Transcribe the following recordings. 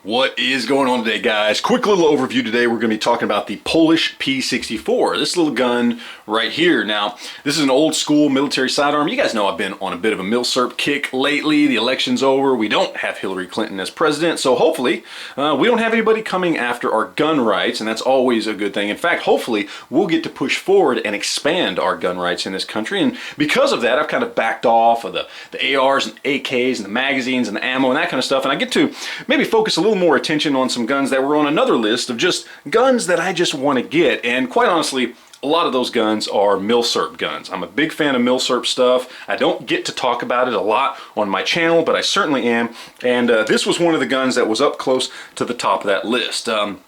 What is going on today, guys? Quick little overview today. We're going to be talking about the Polish P64, this little gun right here. Now, this is an old school military sidearm. You guys know I've been on a bit of a Milsurp kick lately. The election's over. We don't have Hillary Clinton as president, so hopefully we don't have anybody coming after our gun rights, and that's always a good thing. In fact, hopefully we'll get to push forward and expand our gun rights in this country, and because of that, I've kind of backed off of the ARs and AKs and the magazines and the ammo and that kind of stuff, and I get to maybe focus a little more attention on some guns that were on another list of just guns that I just want to get. And quite honestly, a lot of those guns are Milsurp guns. I'm a big fan of Milsurp stuff. I don't get to talk about it a lot on my channel, but I certainly am. And this was one of the guns that was up close to the top of that list. You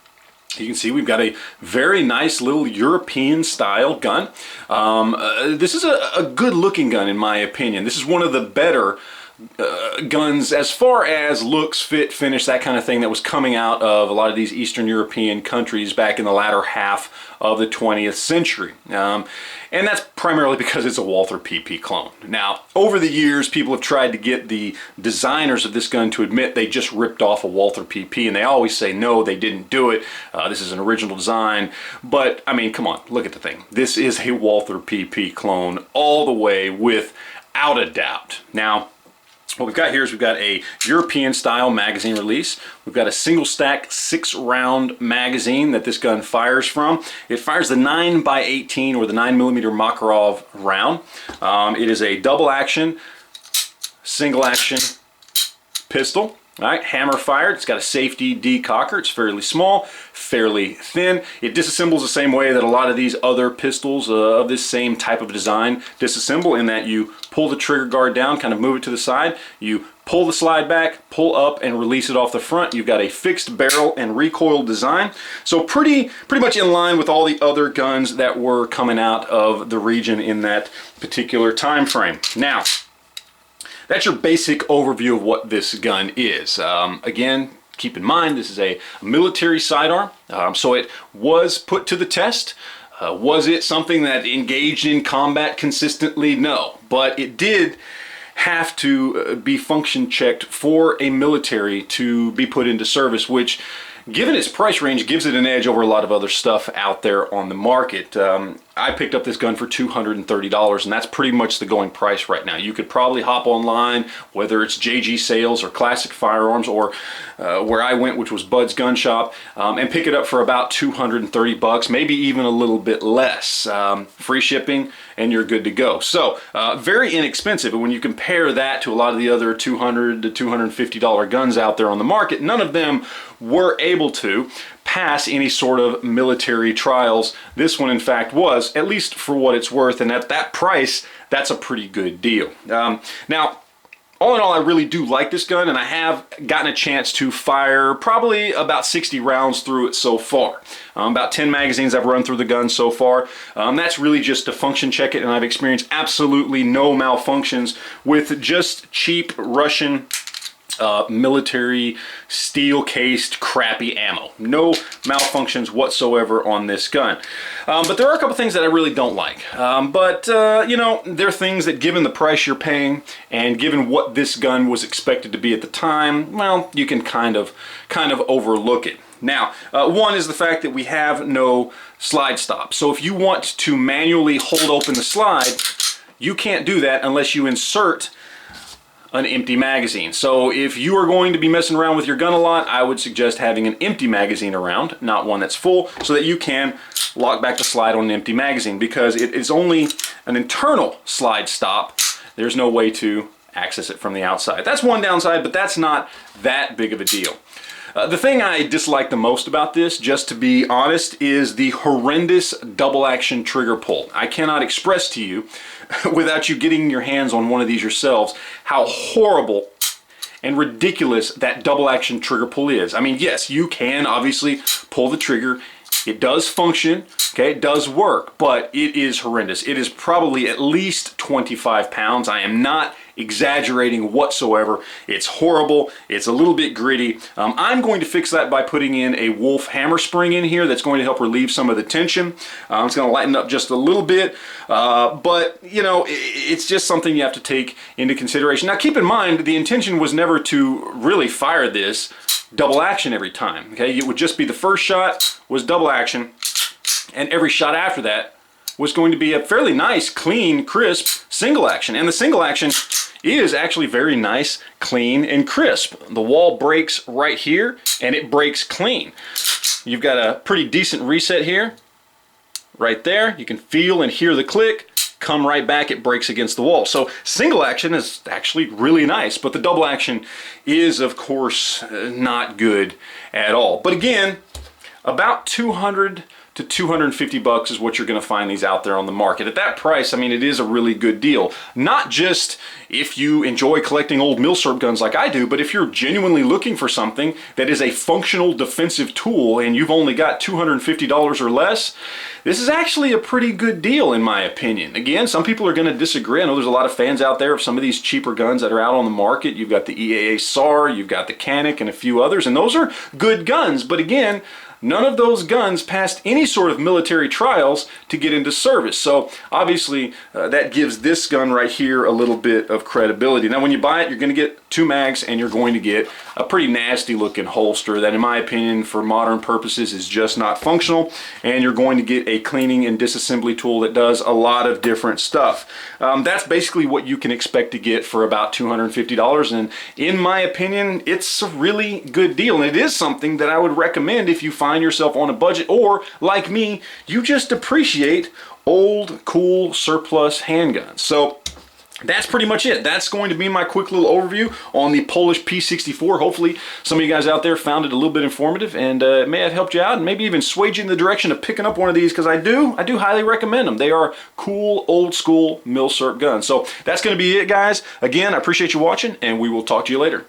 can see we've got a very nice little European style gun. This is a good looking gun in my opinion. This is one of the better guns as far as looks, fit, finish, that kind of thing that was coming out of a lot of these Eastern European countries back in the latter half of the 20th century. And that's primarily because it's a Walther PP clone. Now, over the years, people have tried to get the designers of this gun to admit they just ripped off a Walther PP, and they always say, no, they didn't do it. This is an original design. But, I mean, come on, look at the thing. This is a Walther PP clone all the way without a doubt. Now, what we've got here is we've got a European style magazine release. We've got a single stack 6-round magazine that this gun fires from. It fires the 9x18 or the 9mm Makarov round. It is a double action, single action pistol. All right, hammer fired. It's got a safety decocker. It's fairly small, fairly thin. It disassembles the same way that a lot of these other pistols of this same type of design disassemble, in that you pull the trigger guard down, kind of move it to the side, you pull the slide back, pull up, and release it off the front. You've got a fixed barrel and recoil design. So pretty much in line with all the other guns that were coming out of the region in that particular time frame. Now, that's your basic overview of what this gun is. Again, keep in mind this is a military sidearm, so it was put to the test. Was it something that engaged in combat consistently? No, but it did have to be function checked for a military to be put into service, which, given its price range, gives it an edge over a lot of other stuff out there on the market. I picked up this gun for $230, and that's pretty much the going price right now. You could probably hop online, whether it's JG Sales or Classic Firearms, or where I went, which was Bud's Gun Shop, and pick it up for about $230, maybe even a little bit less. Free shipping, and you're good to go. So very inexpensive, and when you compare that to a lot of the other $200 to $250 guns out there on the market, none of them were able to pass any sort of military trials. This one, in fact, was, at least for what it's worth, and at that price, that's a pretty good deal. Now, all in all, I really do like this gun, and I have gotten a chance to fire probably about 60 rounds through it so far. About 10 magazines I've run through the gun so far. That's really just to function check it, and I've experienced absolutely no malfunctions with just cheap Russian military steel-cased crappy ammo. No malfunctions whatsoever on this gun. But there are a couple things that I really don't like. You know, they're things that, given the price you're paying and given what this gun was expected to be at the time, well, you can kind of overlook it. Now, one is the fact that we have no slide stop. So if you want to manually hold open the slide, you can't do that unless you insert an empty magazine. So if you are going to be messing around with your gun a lot, I would suggest having an empty magazine around, not one that's full, so that you can lock back the slide on an empty magazine, because it is only an internal slide stop. There's no way to access it from the outside. That's one downside, but that's not that big of a deal. The thing I dislike the most about this, just to be honest, is the horrendous double action trigger pull. I cannot express to you, without you getting your hands on one of these yourselves, how horrible and ridiculous that double action trigger pull is. I mean, yes, you can obviously pull the trigger. It does function, okay, it does work, but it is horrendous. It is probably at least 25 pounds. I am not exaggerating whatsoever. It's horrible. It's a little bit gritty. I'm going to fix that by putting in a Wolf hammer spring in here that's going to help relieve some of the tension. It's going to lighten up just a little bit, but you know, it's just something you have to take into consideration. Now keep in mind, the intention was never to really fire this double action every time. Okay, it would just be the first shot was double action, and every shot after that was going to be a fairly nice, clean, crisp single action. And the single action is actually very nice, clean, and crisp. The wall breaks right here, and it breaks clean. You've got a pretty decent reset here, right there. You can feel and hear the click. Come right back, it breaks against the wall. So single action is actually really nice, but the double action is, of course, not good at all. But again, about 200 to 250 bucks is what you're going to find these out there on the market. At that price, I mean, it is a really good deal. Not just if you enjoy collecting old Milsurp guns like I do, but if you're genuinely looking for something that is a functional defensive tool and you've only got $250 or less, this is actually a pretty good deal in my opinion. Again, some people are going to disagree. I know there's a lot of fans out there of some of these cheaper guns that are out on the market. You've got the EAA SAR, you've got the Canic, and a few others, and those are good guns. But again, none of those guns passed any sort of military trials to get into service. So obviously that gives this gun right here a little bit of credibility. Now when you buy it, you're going to get 2 mags and you're going to get a pretty nasty looking holster that in my opinion for modern purposes is just not functional, and you're going to get a cleaning and disassembly tool that does a lot of different stuff. That's basically what you can expect to get for about $250, and in my opinion it's a really good deal, and it is something that I would recommend if you find yourself on a budget, or like me, you just appreciate old cool surplus handguns. So that's pretty much it. That's going to be my quick little overview on the Polish P64. Hopefully some of you guys out there found it a little bit informative, and it may have helped you out and maybe even swayed you in the direction of picking up one of these, because I do highly recommend them. They are cool old school Milsurp guns. So that's going to be it, guys. Again, I appreciate you watching, and we will talk to you later.